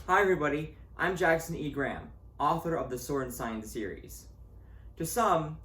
Hi everybody, I'm Jackson E. Graham, author of the Sword and Scion series. To some,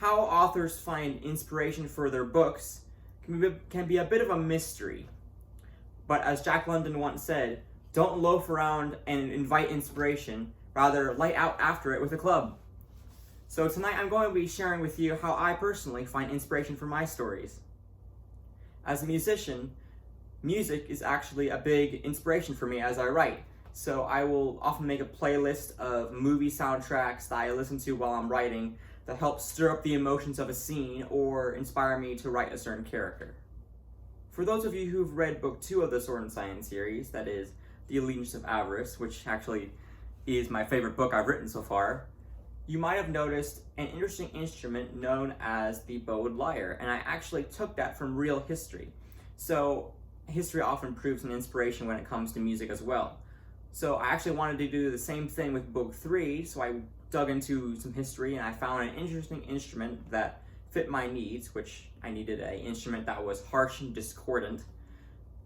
how authors find inspiration for their books can be a bit of a mystery. But as Jack London once said, don't loaf around and invite inspiration, rather light out after it with a club. So tonight I'm going to be sharing with you how I personally find inspiration for my stories. As a musician, music is actually a big inspiration for me as I write. So I will often make a playlist of movie soundtracks that I listen to while I'm writing that help stir up the emotions of a scene or inspire me to write a certain character. For those of you who've read book 2 of the Sword and Scion series, that is, The Allegiance of Avarice, which actually is my favorite book I've written so far, you might have noticed an interesting instrument known as the bowed lyre, and I actually took that from real history. So history often proves an inspiration when it comes to music as well. So I actually wanted to do the same thing with book 3, so I dug into some history and I found an interesting instrument that fit my needs, which I needed an instrument that was harsh and discordant.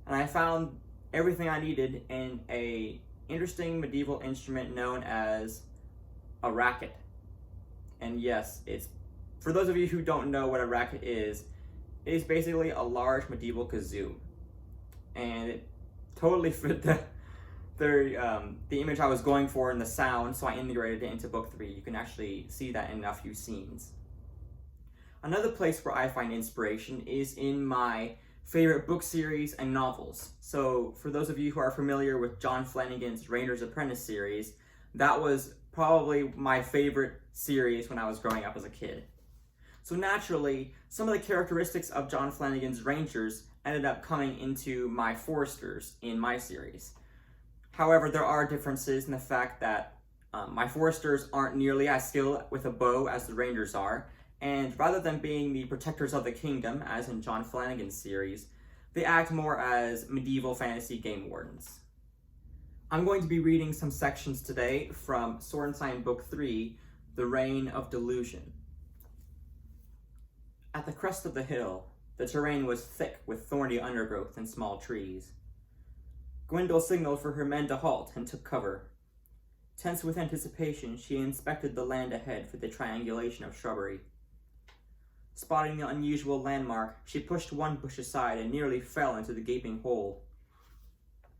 And I found everything I needed in an interesting medieval instrument known as a racket. And yes, for those of you who don't know what a racket is, it is basically a large medieval kazoo. And it totally fit the image I was going for in the sound, so I integrated it into book 3. You can actually see that in a few scenes. Another place where I find inspiration is in my favorite book series and novels. So for those of you who are familiar with John Flanagan's Rainer's Apprentice series, that was probably my favorite series when I was growing up as a kid. So naturally, some of the characteristics of John Flanagan's Rangers ended up coming into my Foresters in my series. However, there are differences in the fact that my Foresters aren't nearly as skilled with a bow as the Rangers are, and rather than being the protectors of the kingdom, as in John Flanagan's series, they act more as medieval fantasy game wardens. I'm going to be reading some sections today from Sword and Scion Book 3, The Reign of Delusion. At the crest of the hill, the terrain was thick with thorny undergrowth and small trees. Gwendol signaled for her men to halt and took cover. Tense with anticipation, she inspected the land ahead for the triangulation of shrubbery. Spotting the unusual landmark, she pushed one bush aside and nearly fell into the gaping hole.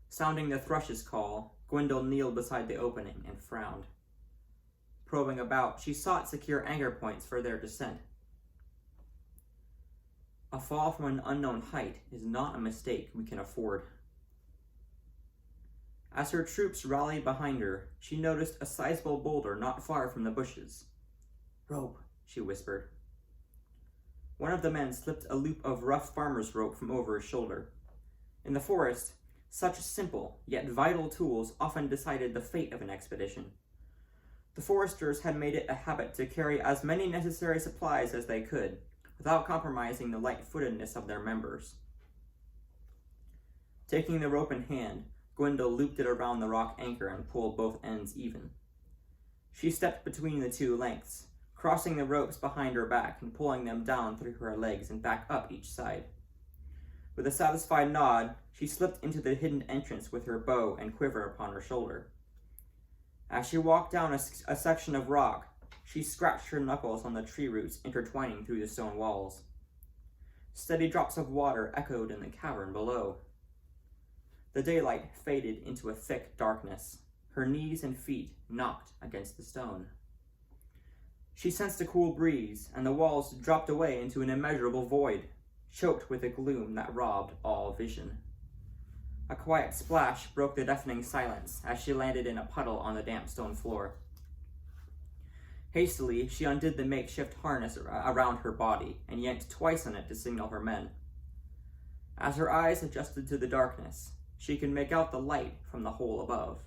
Sounding the thrush's call, Gwendol kneeled beside the opening and frowned. Probing about, she sought secure anchor points for their descent. A fall from an unknown height is not a mistake we can afford. As her troops rallied behind her, she noticed a sizable boulder not far from the bushes. "Rope," she whispered. One of the men slipped a loop of rough farmer's rope from over his shoulder. In the forest, such simple yet vital tools often decided the fate of an expedition. The foresters had made it a habit to carry as many necessary supplies as they could, without compromising the light-footedness of their members. Taking the rope in hand, Gwendol looped it around the rock anchor and pulled both ends even. She stepped between the two lengths, crossing the ropes behind her back and pulling them down through her legs and back up each side. With a satisfied nod, she slipped into the hidden entrance with her bow and quiver upon her shoulder. As she walked down a section of rock, she scratched her knuckles on the tree roots intertwining through the stone walls. Steady drops of water echoed in the cavern below. The daylight faded into a thick darkness. Her knees and feet knocked against the stone. She sensed a cool breeze, and the walls dropped away into an immeasurable void, choked with a gloom that robbed all vision. A quiet splash broke the deafening silence as she landed in a puddle on the damp stone floor. Hastily, she undid the makeshift harness around her body and yanked twice on it to signal her men. As her eyes adjusted to the darkness, she could make out the light from the hole above.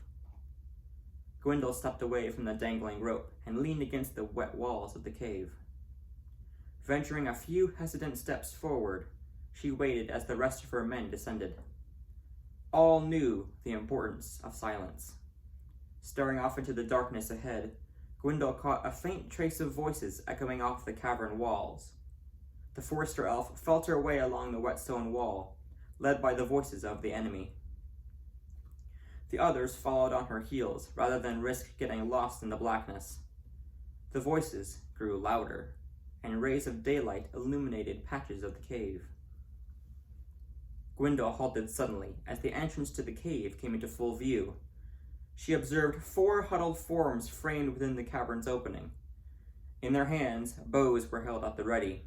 Gwendol stepped away from the dangling rope and leaned against the wet walls of the cave. Venturing a few hesitant steps forward, she waited as the rest of her men descended. All knew the importance of silence. Staring off into the darkness ahead, Gwendol caught a faint trace of voices echoing off the cavern walls. The Forester elf felt her way along the wet stone wall, led by the voices of the enemy. The others followed on her heels, rather than risk getting lost in the blackness. The voices grew louder, and rays of daylight illuminated patches of the cave. Gwendol halted suddenly as the entrance to the cave came into full view. She observed 4 huddled forms framed within the cavern's opening. In their hands, bows were held at the ready.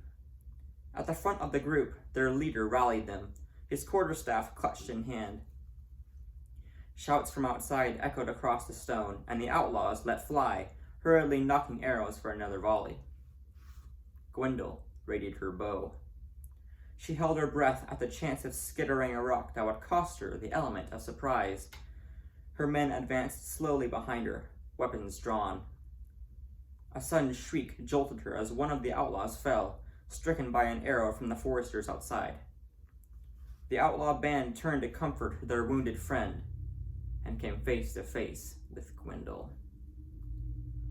At the front of the group, their leader rallied them, his quarterstaff clutched in hand. Shouts from outside echoed across the stone, and the outlaws let fly, hurriedly knocking arrows for another volley. Gwendol readied her bow. She held her breath at the chance of skittering a rock that would cost her the element of surprise. Her men advanced slowly behind her, weapons drawn. A sudden shriek jolted her as one of the outlaws fell, stricken by an arrow from the foresters outside. The outlaw band turned to comfort their wounded friend, and came face to face with Gwendol.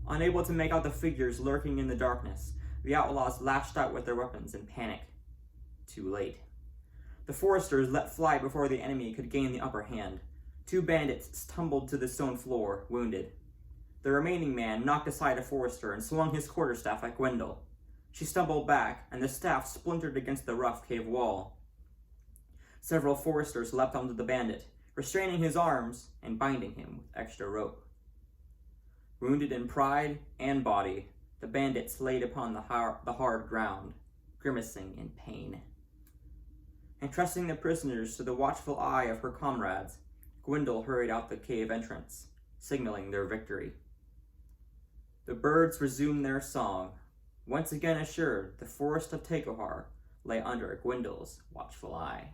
Unable to make out the figures lurking in the darkness, the outlaws lashed out with their weapons in panic. Too late. The foresters let fly before the enemy could gain the upper hand. 2 bandits tumbled to the stone floor, wounded. The remaining man knocked aside a forester and swung his quarterstaff at Gwendol. She stumbled back, and the staff splintered against the rough cave wall. Several foresters leapt onto the bandit, restraining his arms and binding him with extra rope. Wounded in pride and body, the bandits laid upon the hard ground, grimacing in pain. Entrusting the prisoners to the watchful eye of her comrades, Gwendol hurried out the cave entrance, signaling their victory. The birds resumed their song, once again assured the forest of Tekohar lay under Gwendol's watchful eye.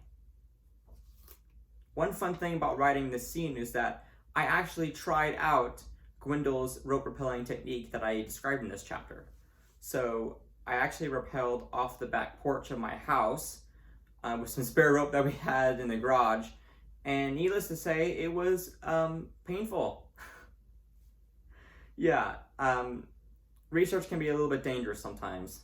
One fun thing about writing this scene is that I actually tried out Gwendol's rope rappelling technique that I described in this chapter. So I actually rappelled off the back porch of my house with some spare rope that we had in the garage, and needless to say, it was painful. Yeah, research can be a little bit dangerous sometimes.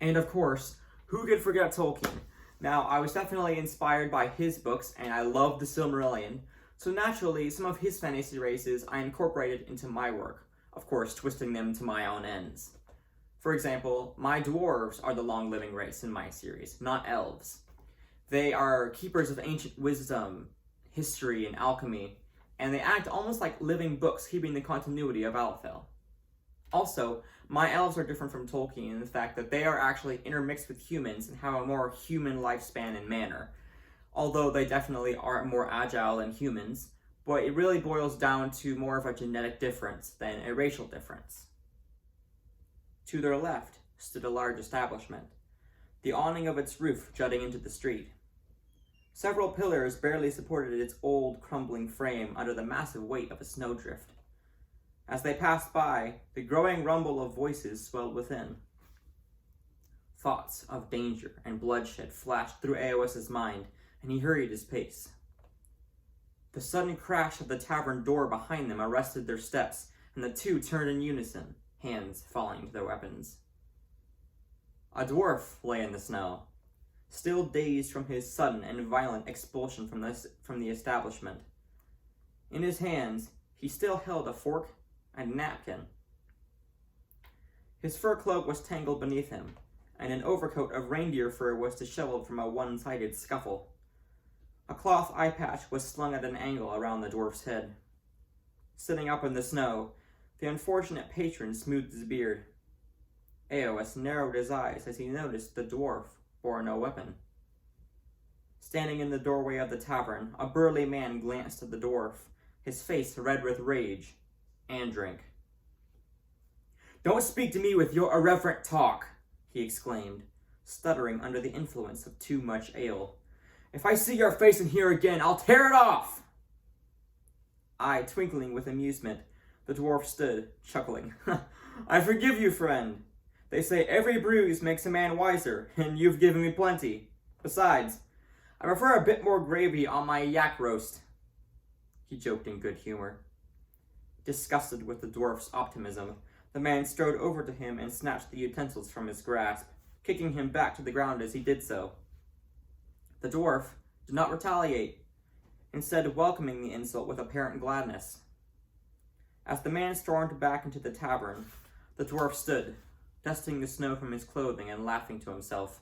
And of course, who could forget Tolkien? Now, I was definitely inspired by his books, and I love the Silmarillion, so naturally, some of his fantasy races I incorporated into my work, of course, twisting them to my own ends. For example, my dwarves are the long-living race in my series, not elves. They are keepers of ancient wisdom, history, and alchemy, and they act almost like living books keeping the continuity of Alfel. Also, my elves are different from Tolkien in the fact that they are actually intermixed with humans and have a more human lifespan and manner, although they definitely are more agile than humans, but it really boils down to more of a genetic difference than a racial difference. To their left stood a large establishment, the awning of its roof jutting into the street. Several pillars barely supported its old, crumbling frame under the massive weight of a snowdrift. As they passed by, the growing rumble of voices swelled within. Thoughts of danger and bloodshed flashed through Eowys's mind, and he hurried his pace. The sudden crash of the tavern door behind them arrested their steps, and the 2 turned in unison, hands falling to their weapons. A dwarf lay in the snow, still dazed from his sudden and violent expulsion from the establishment. In his hands, he still held a fork and napkin. His fur cloak was tangled beneath him, and an overcoat of reindeer fur was disheveled from a one-sided scuffle. A cloth eye patch was slung at an angle around the dwarf's head. Sitting up in the snow, the unfortunate patron smoothed his beard. Eowys narrowed his eyes as he noticed the dwarf bore no weapon. Standing in the doorway of the tavern, a burly man glanced at the dwarf, his face red with rage and drink. "Don't speak to me with your irreverent talk," he exclaimed, stuttering under the influence of too much ale. "If I see your face in here again, I'll tear it off!" Eye twinkling with amusement, the dwarf stood, chuckling. "I forgive you, friend. They say every bruise makes a man wiser, and you've given me plenty. Besides, I prefer a bit more gravy on my yak roast." He joked in good humor. Disgusted with the dwarf's optimism, the man strode over to him and snatched the utensils from his grasp, kicking him back to the ground as he did so. The dwarf did not retaliate. instead welcoming the insult with apparent gladness. As the man stormed back into the tavern, the dwarf stood, dusting the snow from his clothing and laughing to himself.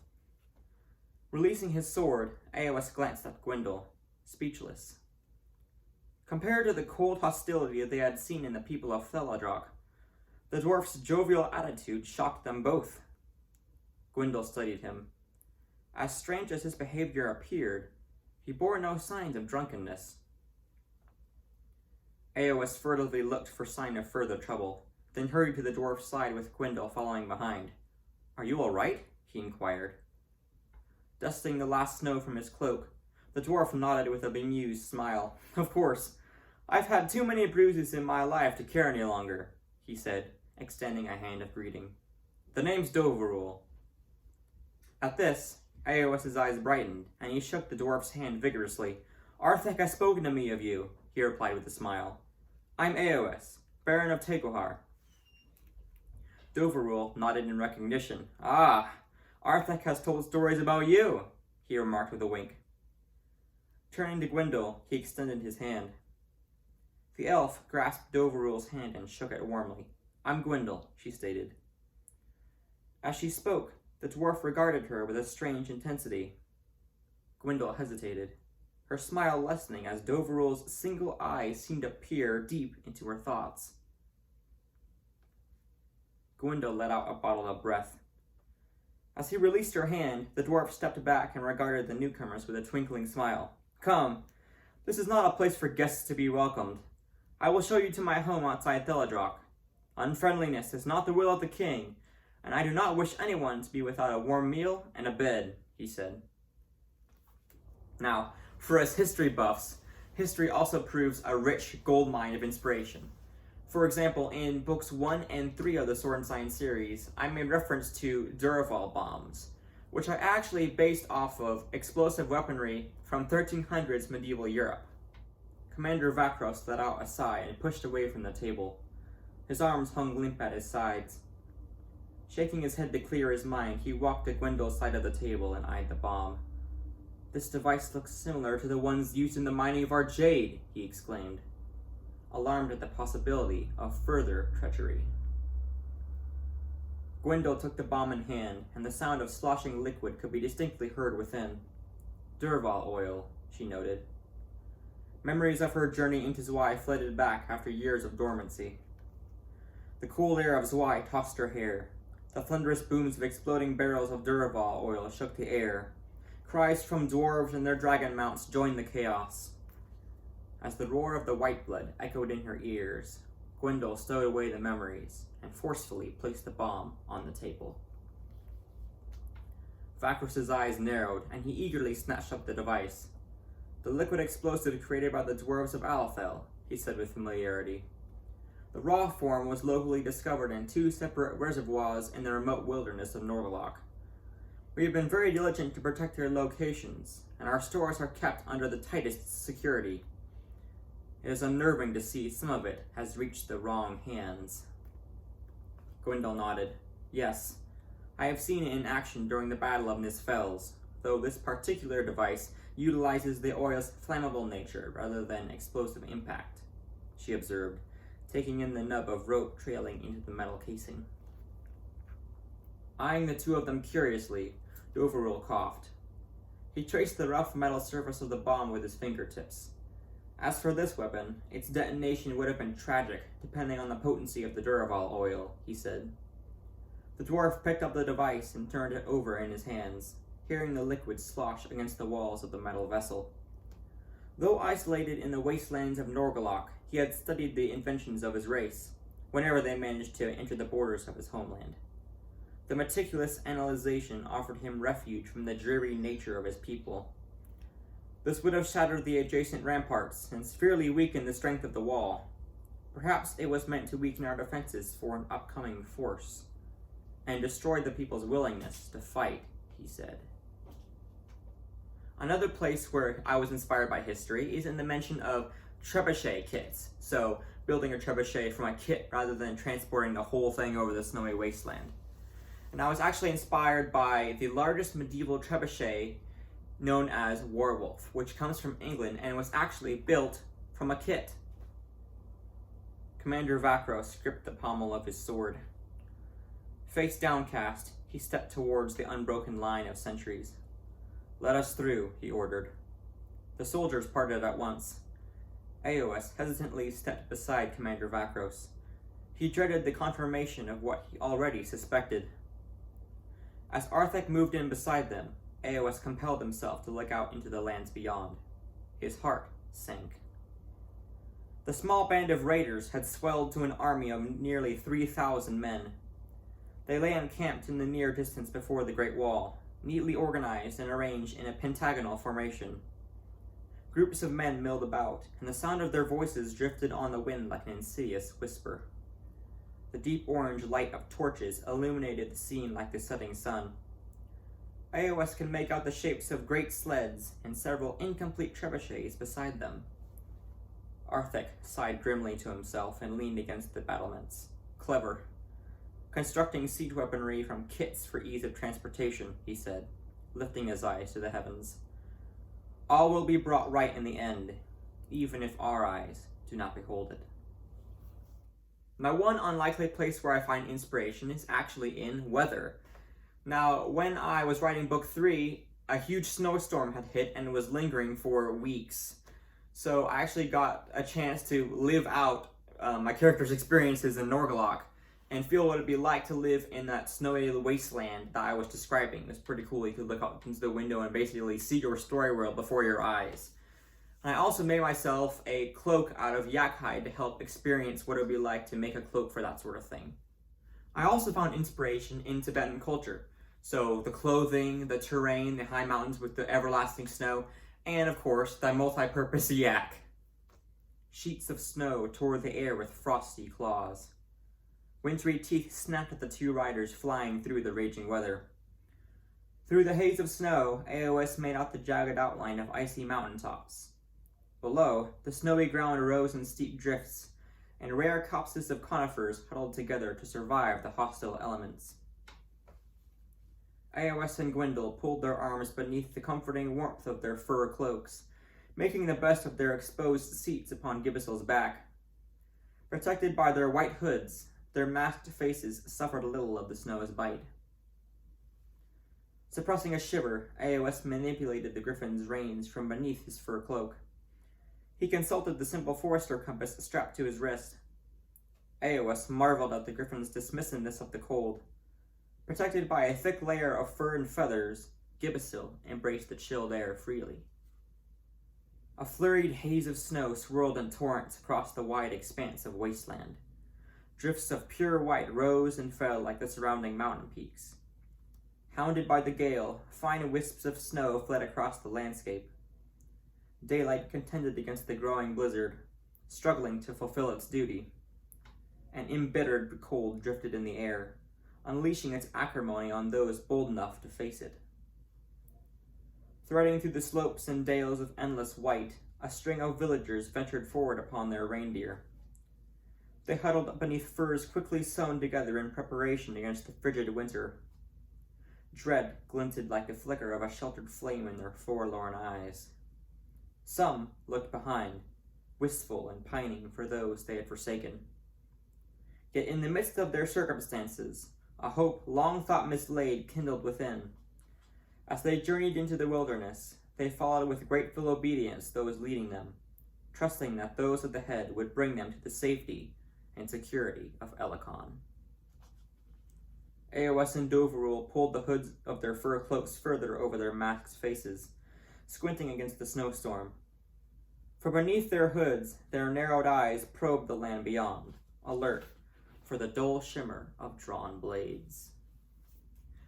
Releasing his sword, Aeolus glanced at Gwendol, speechless. Compared to the cold hostility they had seen in the people of Theladrock, the dwarf's jovial attitude shocked them both. Gwendol studied him. As strange as his behavior appeared, he bore no signs of drunkenness. Aeolus furtively looked for sign of further trouble, then hurried to the dwarf's side with Gwendol following behind. "Are you all right?" he inquired. Dusting the last snow from his cloak, the dwarf nodded with a bemused smile. "Of course. I've had too many bruises in my life to care any longer," he said, extending a hand of greeting. "The name's Doverul." At this, Aeolus' eyes brightened, and he shook the dwarf's hand vigorously. "Arthek has spoken to me of you," he replied with a smile. "I'm Aeolus, Baron of Tegohar." Doverul nodded in recognition. "Ah, Arthek has told stories about you," he remarked with a wink. Turning to Gwendol, he extended his hand. The elf grasped Doverul's hand and shook it warmly. "I'm Gwendol," she stated. As she spoke, the dwarf regarded her with a strange intensity. Gwendol hesitated, her smile lessening as Doverul's single eye seemed to peer deep into her thoughts. Gwendol let out a bottle of breath. As he released her hand, the dwarf stepped back and regarded the newcomers with a twinkling smile. "Come, this is not a place for guests to be welcomed. I will show you to my home outside Theladrock. Unfriendliness is not the will of the king, and I do not wish anyone to be without a warm meal and a bed," he said. Now, for us history buffs, history also proves a rich goldmine of inspiration. For example, in books 1 and 3 of the Sword and Scion series, I made reference to Duraval bombs, which are actually based off of explosive weaponry from 1300s medieval Europe. Commander Vakros let out a sigh and pushed away from the table. His arms hung limp at his sides. Shaking his head to clear his mind, he walked to Gwendol's side of the table and eyed the bomb. "This device looks similar to the ones used in the mining of our jade," he exclaimed, alarmed at the possibility of further treachery. Gwendol took the bomb in hand, and the sound of sloshing liquid could be distinctly heard within. "Durval oil," she noted. Memories of her journey into Zwei flooded back after years of dormancy. The cool air of Zwei tossed her hair. The thunderous booms of exploding barrels of Durval oil shook the air. Cries from dwarves and their dragon mounts joined the chaos. As the roar of the white blood echoed in her ears, Gwendol stowed away the memories and forcefully placed the bomb on the table. Vakros' eyes narrowed, and he eagerly snatched up the device. "The liquid explosive created by the dwarves of Alfel," he said with familiarity. "The raw form was locally discovered in 2 separate reservoirs in the remote wilderness of Norgalock. We have been very diligent to protect their locations, and our stores are kept under the tightest security. It is unnerving to see some of it has reached the wrong hands." Gwendol nodded. "Yes, I have seen it in action during the Battle of Nisfels, though this particular device utilizes the oil's flammable nature rather than explosive impact," she observed, taking in the nub of rope trailing into the metal casing. Eyeing the two of them curiously, Doverul coughed. He traced the rough metal surface of the bomb with his fingertips. As for this weapon, its detonation would have been tragic, depending on the potency of the Duraval oil, he said. The dwarf picked up the device and turned it over in his hands, hearing the liquid slosh against the walls of the metal vessel. Though isolated in the wastelands of Norgalock, he had studied the inventions of his race, whenever they managed to enter the borders of his homeland. The meticulous analyzation offered him refuge from the dreary nature of his people. This would have shattered the adjacent ramparts and severely weakened the strength of the wall. Perhaps it was meant to weaken our defenses for an upcoming force, and destroy the people's willingness to fight, he said. Another place where I was inspired by history is in the mention of trebuchet kits, so building a trebuchet from a kit rather than transporting the whole thing over the snowy wasteland. And I was actually inspired by the largest medieval trebuchet known as Warwolf, which comes from England and was actually built from a kit. Commander Vakros gripped the pommel of his sword. Face downcast, he stepped towards the unbroken line of sentries. "Let us through," he ordered. The soldiers parted at once. Aeos hesitantly stepped beside Commander Vakros. He dreaded the confirmation of what he already suspected. As Arthek moved in beside them, Aeos compelled himself to look out into the lands beyond. His heart sank. The small band of raiders had swelled to an army of nearly 3,000 men. They lay encamped in the near distance before the Great Wall, neatly organized and arranged in a pentagonal formation. Groups of men milled about, and the sound of their voices drifted on the wind like an insidious whisper. The deep orange light of torches illuminated the scene like the setting sun. Aeos could make out the shapes of great sleds and several incomplete trebuchets beside them. Arthek sighed grimly to himself and leaned against the battlements. Clever. Constructing siege weaponry from kits for ease of transportation, he said, lifting his eyes to the heavens. All will be brought right in the end, even if our eyes do not behold it. My one unlikely place where I find inspiration is actually in weather. Now, when I was writing book 3, a huge snowstorm had hit and was lingering for weeks. So I actually got a chance to live out my character's experiences in Norgalok and feel what it'd be like to live in that snowy wasteland that I was describing. It's pretty cool. You could look out into the window and basically see your story world before your eyes. And I also made myself a cloak out of yak hide to help experience what it would be like to make a cloak for that sort of thing. I also found inspiration in Tibetan culture. So the clothing, the terrain, the high mountains with the everlasting snow, and of course, the multi-purpose yak. Sheets of snow tore the air with frosty claws. Wintry teeth snapped at the two riders flying through the raging weather. Through the haze of snow, Aeos made out the jagged outline of icy mountaintops. Below, the snowy ground rose in steep drifts, and rare copses of conifers huddled together to survive the hostile elements. Aeos and Gwendol pulled their arms beneath the comforting warmth of their fur cloaks, making the best of their exposed seats upon Gibisel's back. Protected by their white hoods, their masked faces suffered little of the snow's bite. Suppressing a shiver, Aeos manipulated the griffin's reins from beneath his fur cloak. He consulted the simple forester compass strapped to his wrist. Aeos marveled at the griffin's dismissiveness of the cold. Protected by a thick layer of fur and feathers, Gibisel embraced the chilled air freely. A flurried haze of snow swirled in torrents across the wide expanse of wasteland. Drifts of pure white rose and fell like the surrounding mountain peaks. Hounded by the gale, fine wisps of snow fled across the landscape. Daylight contended against the growing blizzard, struggling to fulfill its duty. An embittered cold drifted in the air, unleashing its acrimony on those bold enough to face it. Threading through the slopes and dales of endless white, a string of villagers ventured forward upon their reindeer. They huddled beneath furs quickly sewn together in preparation against the frigid winter. Dread glinted like the flicker of a sheltered flame in their forlorn eyes. Some looked behind, wistful and pining for those they had forsaken. Yet in the midst of their circumstances, a hope long thought mislaid kindled within. As they journeyed into the wilderness, they followed with grateful obedience those leading them, trusting that those at the head would bring them to the safety and security of Elikon. Aeos and Doverul pulled the hoods of their fur cloaks further over their masked faces, squinting against the snowstorm. For beneath their hoods, their narrowed eyes probed the land beyond, alert for the dull shimmer of drawn blades.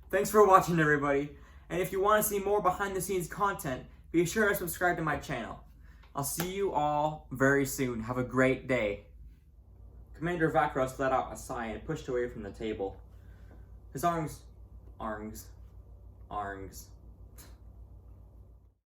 Thanks for watching, everybody, and if you want to see more behind-the-scenes content, be sure to subscribe to my channel. I'll see you all very soon. Have a great day. Commander Vakros let out a sigh and pushed away from the table. His arms